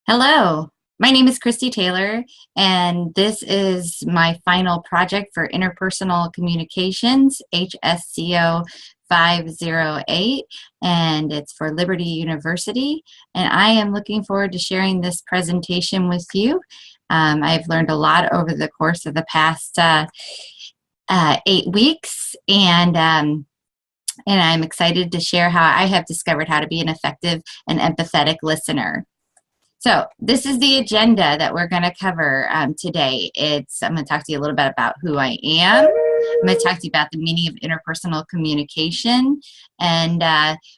Hello, my name is Christy Taylor, and this is my final project for Interpersonal Communications, HSCO 508, and it's for Liberty University. And I am looking forward to sharing this presentation with you. I've learned a lot over the course of the past 8 weeks, and I'm excited to share how I have discovered how to be an effective and empathetic listener. So this is the agenda that we're going to cover today. I'm going to talk to you a little bit about who I am. I'm going to talk to you about the meaning of interpersonal communication and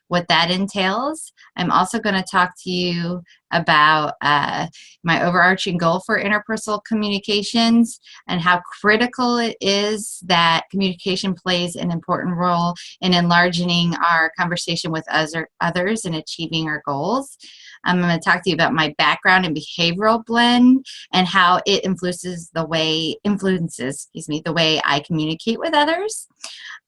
what that entails. I'm also going to talk to you about my overarching goal for interpersonal communications and how critical it is that communication plays an important role in enlarging our conversation with others and achieving our goals. I'm going to talk to you about my background in behavioral blend and how it influences the way I communicate with others.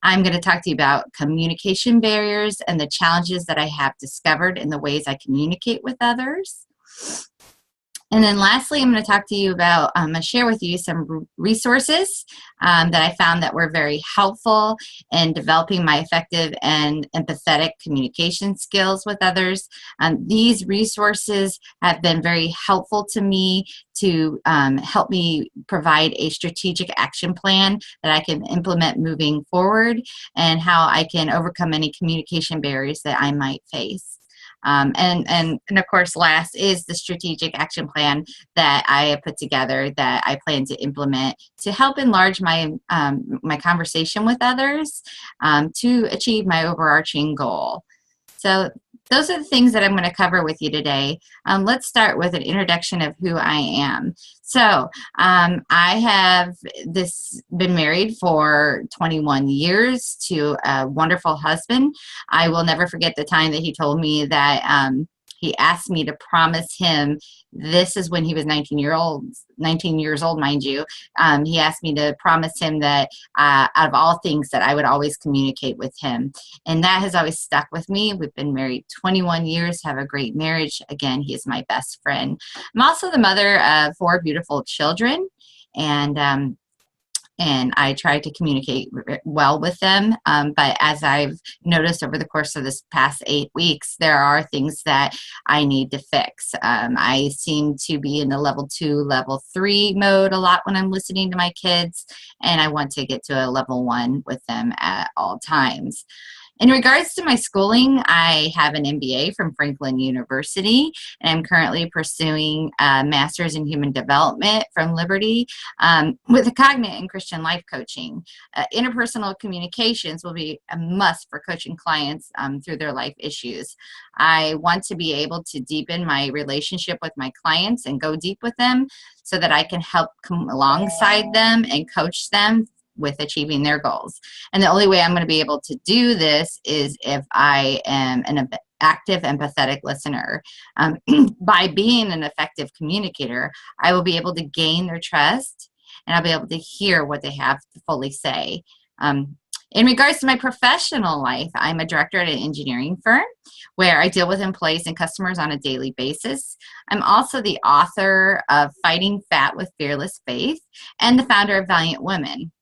I'm going to talk to you about communication barriers and the challenges that I have discovered in the ways I communicate with others. And then lastly, I'm going to talk to you about, share with you some resources that I found that were very helpful in developing my effective and empathetic communication skills with others. These resources have been very helpful to me to help me provide a strategic action plan that I can implement moving forward and how I can overcome any communication barriers that I might face. And of course, last is the strategic action plan that I have put together that I plan to implement to help enlarge my my conversation with others to achieve my overarching goal. So those are the things that I'm going to cover with you today. Let's start with an introduction of who I am. So I have been married for 21 years to a wonderful husband. I will never forget the time that he told me that he asked me to promise him, this is when he was 19 years old, mind you. He asked me to promise him that out of all things that I would always communicate with him. And that has always stuck with me. We've been married 21 years, have a great marriage. Again, he is my best friend. I'm also the mother of 4 beautiful children, and I try to communicate well with them. But as I've noticed over the course of this past 8 weeks, there are things that I need to fix. I seem to be in the level 2, level 3 mode a lot when I'm listening to my kids, and I want to get to a level 1 with them at all times. In regards to my schooling, I have an MBA from Franklin University, and I'm currently pursuing a master's in human development from Liberty with a cognate in Christian life coaching. Interpersonal communications will be a must for coaching clients through their life issues. I want to be able to deepen my relationship with my clients and go deep with them so that I can help come alongside them and coach them with achieving their goals. And the only way I'm going to be able to do this is if I am an active, empathetic listener. By being an effective communicator, I will be able to gain their trust, and I'll be able to hear what they have to fully say. In regards to my professional life, I'm a director at an engineering firm where I deal with employees and customers on a daily basis. I'm also the author of Fighting Fat with Fearless Faith and the founder of Valiant Women.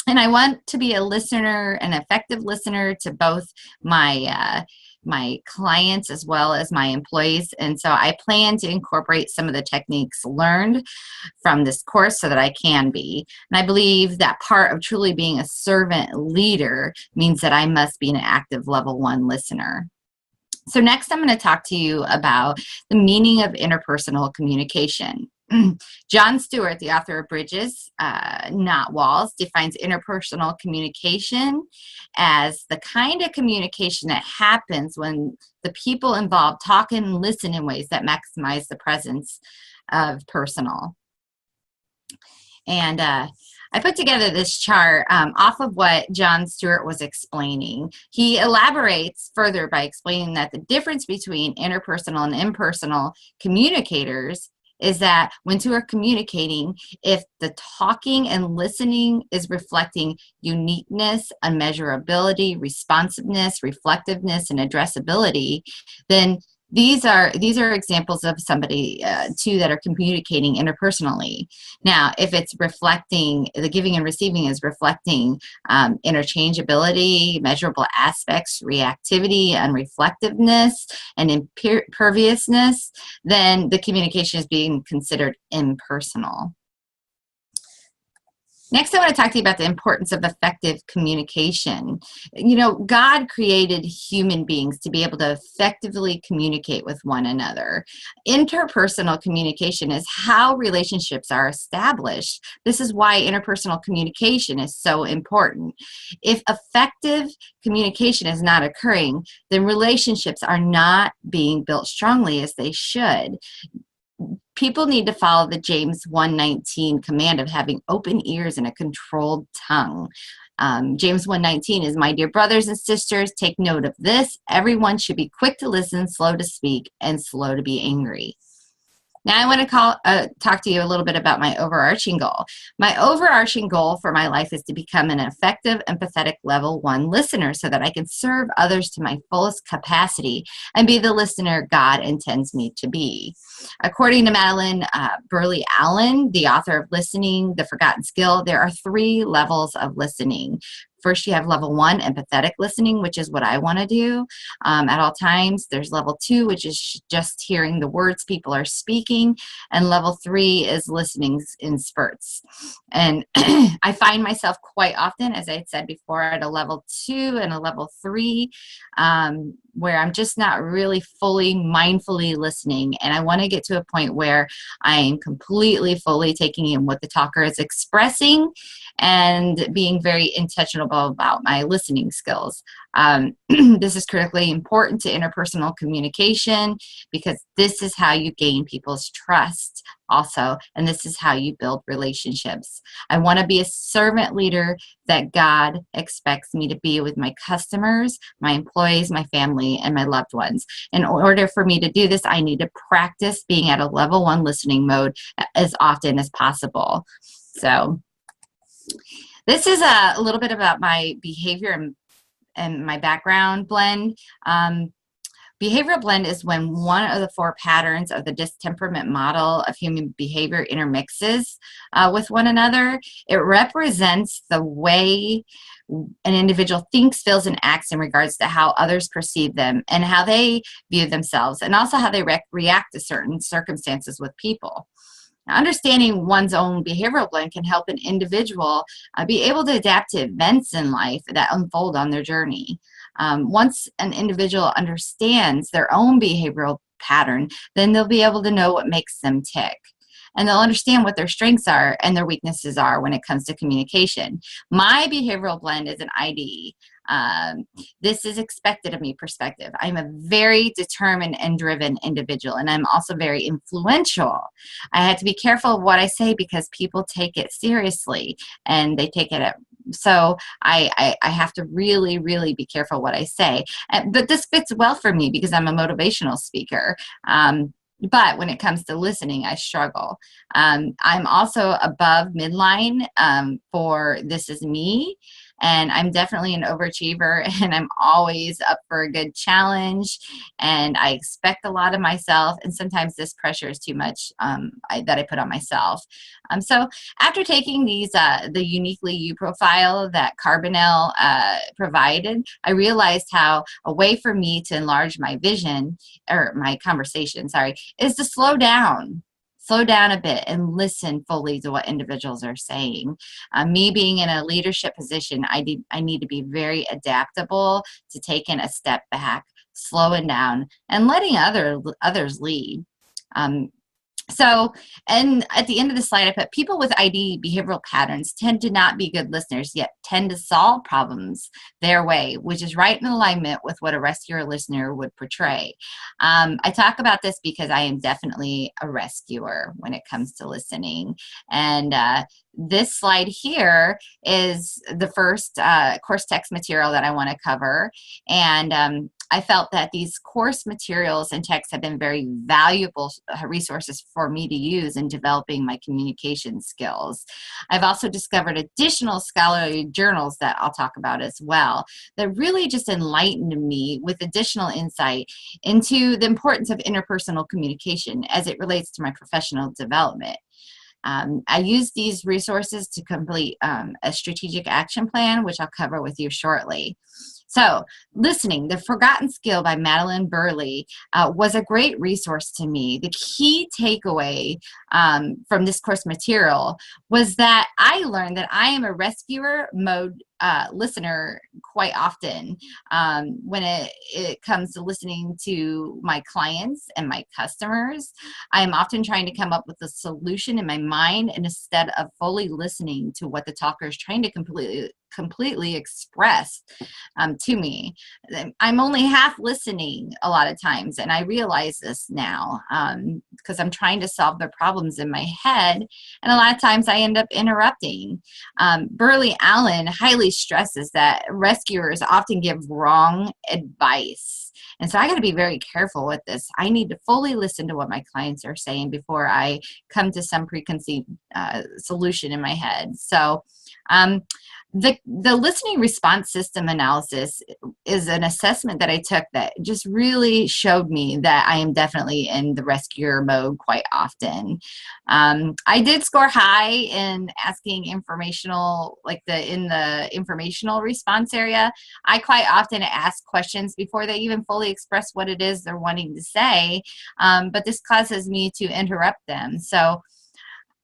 And I want to be a listener, an effective listener to both my clients as well as my employees. And so I plan to incorporate some of the techniques learned from this course so that I can be. And I believe that part of truly being a servant leader means that I must be an active level 1 listener. So next I'm going to talk to you about the meaning of interpersonal communication. John Stewart, the author of Bridges, Not Walls, defines interpersonal communication as the kind of communication that happens when the people involved talk and listen in ways that maximize the presence of personal. And I put together this chart off of what John Stewart was explaining. He elaborates further by explaining that the difference between interpersonal and impersonal communicators is that when two are communicating, if the talking and listening is reflecting uniqueness, unmeasurability, responsiveness, reflectiveness, and addressability, then these are examples of somebody two that are communicating interpersonally. Now, if it's reflecting, the giving and receiving is reflecting interchangeability, measurable aspects, reactivity, and reflectiveness, and imperviousness, then the communication is being considered impersonal. Next, I want to talk to you about the importance of effective communication. You know, God created human beings to be able to effectively communicate with one another. Interpersonal communication is how relationships are established. This is why interpersonal communication is so important. If effective communication is not occurring, then relationships are not being built strongly as they should. People need to follow the James 1:19 command of having open ears and a controlled tongue. James 1:19 is, my dear brothers and sisters, take note of this. Everyone should be quick to listen, slow to speak, and slow to be angry. Now I want to talk to you a little bit about my overarching goal. My overarching goal for my life is to become an effective, empathetic level 1 listener so that I can serve others to my fullest capacity and be the listener God intends me to be. According to Madeline Burley Allen, the author of Listening, The Forgotten Skill, there are 3 levels of listening. First, you have level 1, empathetic listening, which is what I want to do at all times. There's level 2, which is just hearing the words people are speaking. And level 3 is listening in spurts. And I find myself quite often, as I had said before, at a level 2 and a level 3, where I'm just not really fully mindfully listening. And I want to get to a point where I am completely fully taking in what the talker is expressing and being very intentional about my listening skills. This is critically important to interpersonal communication because this is how you gain people's trust also, and this is how you build relationships. I want to be a servant leader that God expects me to be with my customers, my employees, my family, and my loved ones. In order for me to do this, I need to practice being at a level 1 listening mode as often as possible. So this is a little bit about my behavior and my background blend. Behavioral blend is when one of the 4 patterns of the distemperament model of human behavior intermixes with one another. It represents the way an individual thinks, feels, and acts in regards to how others perceive them and how they view themselves, and also how they react to certain circumstances with people. Now, understanding one's own behavioral blend can help an individual be able to adapt to events in life that unfold on their journey. Once an individual understands their own behavioral pattern, then they'll be able to know what makes them tick. And they'll understand what their strengths are and their weaknesses are when it comes to communication. My behavioral blend is an ID. This is expected of me perspective. I'm a very determined and driven individual, and I'm also very influential. I had to be careful of what I say because people take it seriously, and they take it so I have to really, really be careful what I say. But this fits well for me because I'm a motivational speaker. But when it comes to listening, I struggle. I'm also above midline for This Is Me. And I'm definitely an overachiever, and I'm always up for a good challenge, and I expect a lot of myself, and sometimes this pressure is too much that I put on myself. So after taking these, the Uniquely You profile that Carbonell provided, I realized how a way for me to enlarge my vision, or my conversation, sorry, is to slow down a bit and listen fully to what individuals are saying. Me being in a leadership position, I need to be very adaptable to taking a step back, slowing down, and letting others lead. So, and at the end of the slide, I put people with ID behavioral patterns tend to not be good listeners, yet tend to solve problems their way, which is right in alignment with what a rescuer listener would portray. I talk about this because I am definitely a rescuer when it comes to listening. And this slide here is the first course text material that I want to cover. And I felt that these course materials and texts have been very valuable resources for me to use in developing my communication skills. I've also discovered additional scholarly journals that I'll talk about as well that really just enlightened me with additional insight into the importance of interpersonal communication as it relates to my professional development. I use these resources to complete a strategic action plan, which I'll cover with you shortly. So, Listening, The Forgotten Skill by Madeline Burley was a great resource to me. The key takeaway from this course material was that I learned that I am a rescuer mode listener quite often when it comes to listening to my clients and my customers. I am often trying to come up with a solution in my mind instead of fully listening to what the talker is trying to completely express to me. I'm only half listening a lot of times, and I realize this now because I'm trying to solve the problems in my head, and a lot of times I end up interrupting. Burley Allen highly stresses that rescuers often give wrong advice. And so I got to be very careful with this. I need to fully listen to what my clients are saying before I come to some preconceived solution in my head. So the listening response system analysis is an assessment that I took that just really showed me that I am definitely in the rescuer mode quite often. I did score high in asking informational, in the informational response area. I quite often ask questions before they even fully express what it is they're wanting to say, but this causes me to interrupt them. So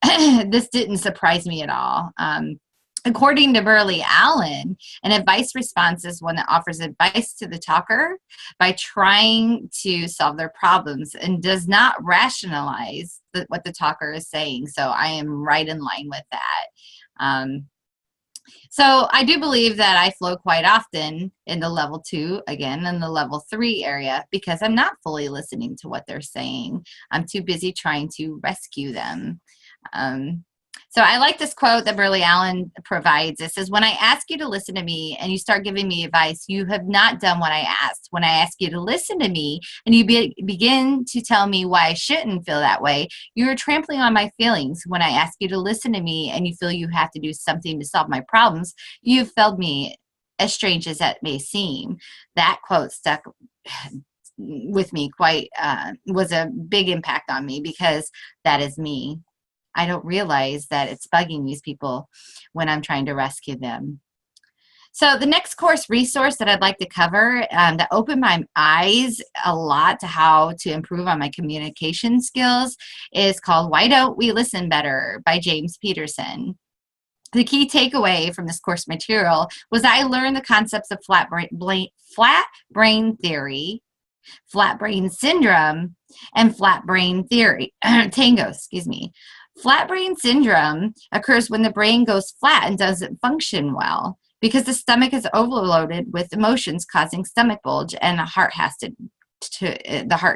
this didn't surprise me at all. According to Burley Allen, an advice response is one that offers advice to the talker by trying to solve their problems and does not rationalize what the talker is saying. So I am right in line with that. So I do believe that I flow quite often in the level 2, again, in the level 3 area, because I'm not fully listening to what they're saying. I'm too busy trying to rescue them. So I like this quote that Burley Allen provides. It says, "When I ask you to listen to me and you start giving me advice, you have not done what I asked. When I ask you to listen to me and you begin to tell me why I shouldn't feel that way, you are trampling on my feelings. When I ask you to listen to me and you feel you have to do something to solve my problems, you have failed me, as strange as that may seem." That quote stuck with me was a big impact on me because that is me. I don't realize that it's bugging these people when I'm trying to rescue them. So the next course resource that I'd like to cover that opened my eyes a lot to how to improve on my communication skills is called "Why Don't We Listen Better" by James Peterson. The key takeaway from this course material was I learned the concepts of flat brain theory, flat brain syndrome, and flat brain theory, tango, excuse me. Flat brain syndrome occurs when the brain goes flat and doesn't function well because the stomach is overloaded with emotions causing stomach bulge, and the heart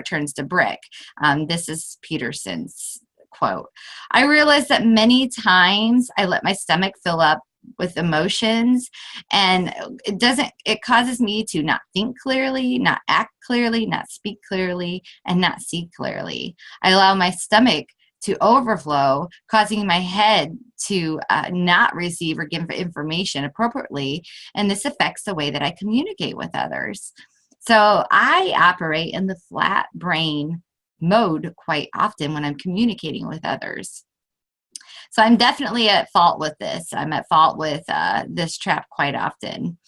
turns to brick. This is Peterson's quote. I realized that many times I let my stomach fill up with emotions, and it causes me to not think clearly, not act clearly, not speak clearly, and not see clearly. I allow my stomach to overflow, causing my head to not receive or give information appropriately, and this affects the way that I communicate with others. So I operate in the flat brain mode quite often when I'm communicating with others. So I'm definitely at fault with this. I'm at fault with this trap quite often.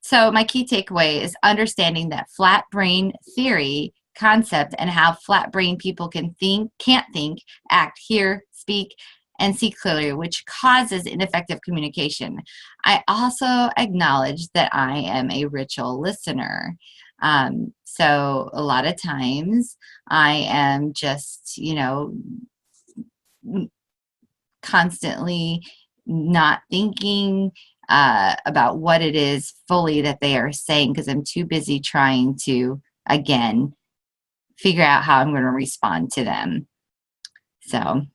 So my key takeaway is understanding that flat brain theory concept and how flat brain people can't think, act, hear, speak, and see clearly, which causes ineffective communication. I also acknowledge that I am a ritual listener. So a lot of times I am just, constantly not thinking about what it is fully that they are saying because I'm too busy trying to, again, figure out how I'm going to respond to them. So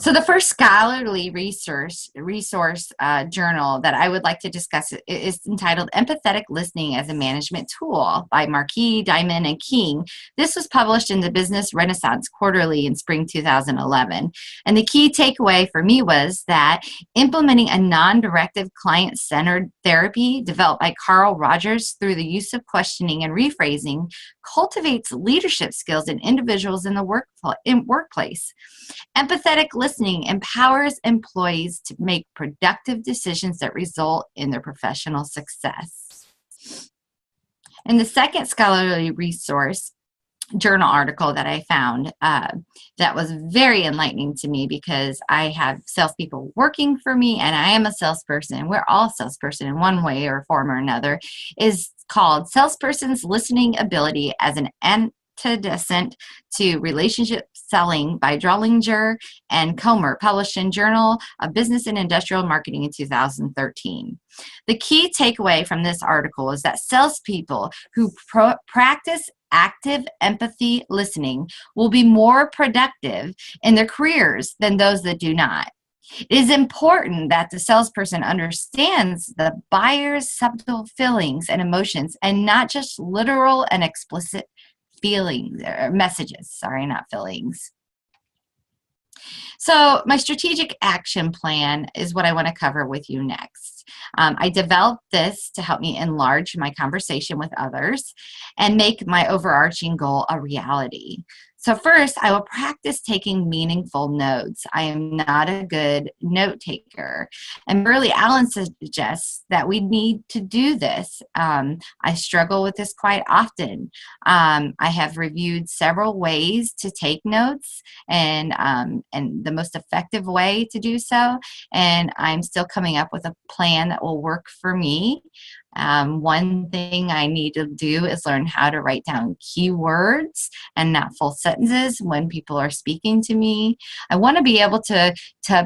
So the first scholarly resource journal that I would like to discuss is entitled Empathetic Listening as a Management Tool by Marquis, Diamond, and King. This was published in the Business Renaissance Quarterly in spring 2011. And the key takeaway for me was that implementing a non-directive client-centered therapy developed by Carl Rogers through the use of questioning and rephrasing cultivates leadership skills in individuals in the workplace. Empathetic listening empowers employees to make productive decisions that result in their professional success. And the second scholarly resource journal article that I found that was very enlightening to me, because I have salespeople working for me and I am a salesperson. We're all salesperson in one way or form or another, is called Salesperson's Listening Ability as an Antecedent to Relationship Selling by Drollinger and Comer, published in Journal of Business and Industrial Marketing in 2013. The key takeaway from this article is that salespeople who practice active empathy listening will be more productive in their careers than those that do not. It is important that the salesperson understands the buyer's subtle feelings and emotions, and not just literal and explicit feelings or messages. Sorry, not feelings. So my strategic action plan is what I want to cover with you next. I developed this to help me enlarge my conversation with others and make my overarching goal a reality. So first, I will practice taking meaningful notes. I am not a good note taker. And Burley Allen suggests that we need to do this. I struggle with this quite often. I have reviewed several ways to take notes and the most effective way to do so. And I'm still coming up with a plan that will work for me. One thing I need to do is learn how to write down keywords and not full sentences when people are speaking to me. I want to be able to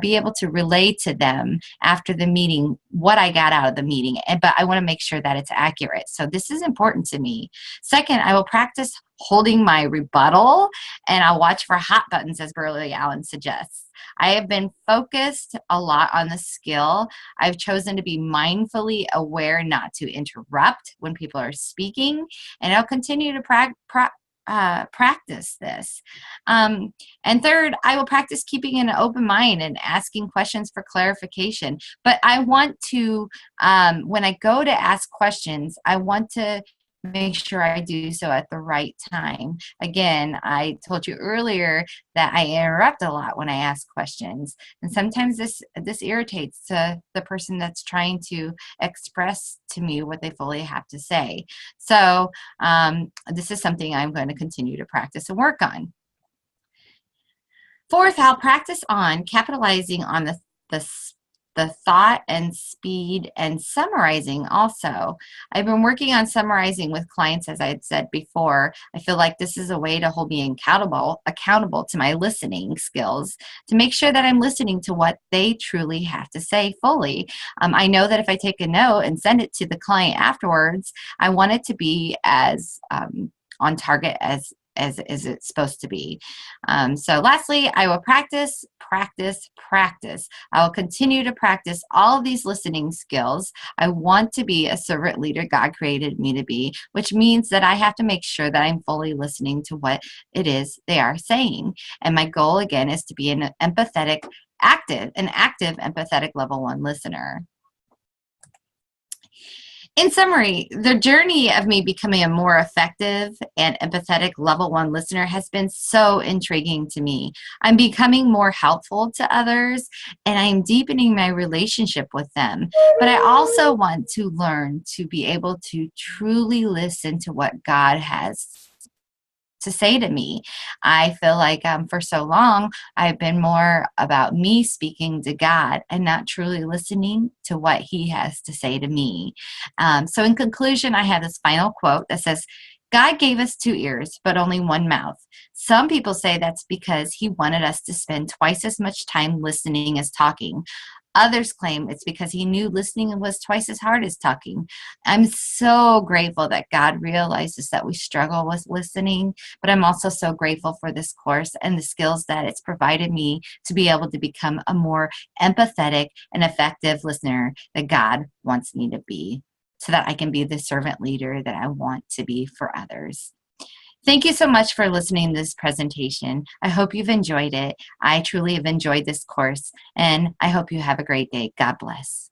be able to relay to them after the meeting what I got out of the meeting, but I want to make sure that it's accurate. So this is important to me. Second, I will practice holding my rebuttal, and I'll watch for hot buttons, as Burley Allen suggests. I have been focused a lot on the skill. I've chosen to be mindfully aware not to interrupt when people are speaking, and I'll continue to practice this. And third, I will practice keeping an open mind and asking questions for clarification. But I want to, when I go to ask questions, I want to make sure I do so at the right time. Again, I told you earlier that I interrupt a lot when I ask questions, and sometimes this irritates the person that's trying to express to me what they fully have to say. So this is something I'm going to continue to practice and work on. Fourth, I'll practice on capitalizing on the thought and speed and summarizing also. I've been working on summarizing with clients, as I had said before. I feel like this is a way to hold me accountable to my listening skills, to make sure that I'm listening to what they truly have to say fully. I know that if I take a note and send it to the client afterwards, I want it to be as on target as it's supposed to be. So lastly, I will practice. I will continue to practice all of these listening skills. I want to be a servant leader God created me to be, which means that I have to make sure that I'm fully listening to what it is they are saying. And my goal, again, is to be an active empathetic level 1 listener. In summary, the journey of me becoming a more effective and empathetic level 1 listener has been so intriguing to me. I'm becoming more helpful to others, and I'm deepening my relationship with them. But I also want to learn to be able to truly listen to what God has to say to me. I feel like for so long I've been more about me speaking to God and not truly listening to what He has to say to me. So in conclusion, I have this final quote that says, God gave us 2 ears, but only 1 mouth. Some people say that's because He wanted us to spend twice as much time listening as talking. Others claim it's because he knew listening was twice as hard as talking. I'm so grateful that God realizes that we struggle with listening, but I'm also so grateful for this course and the skills that it's provided me to be able to become a more empathetic and effective listener that God wants me to be, so that I can be the servant leader that I want to be for others. Thank you so much for listening to this presentation. I hope you've enjoyed it. I truly have enjoyed this course, and I hope you have a great day. God bless.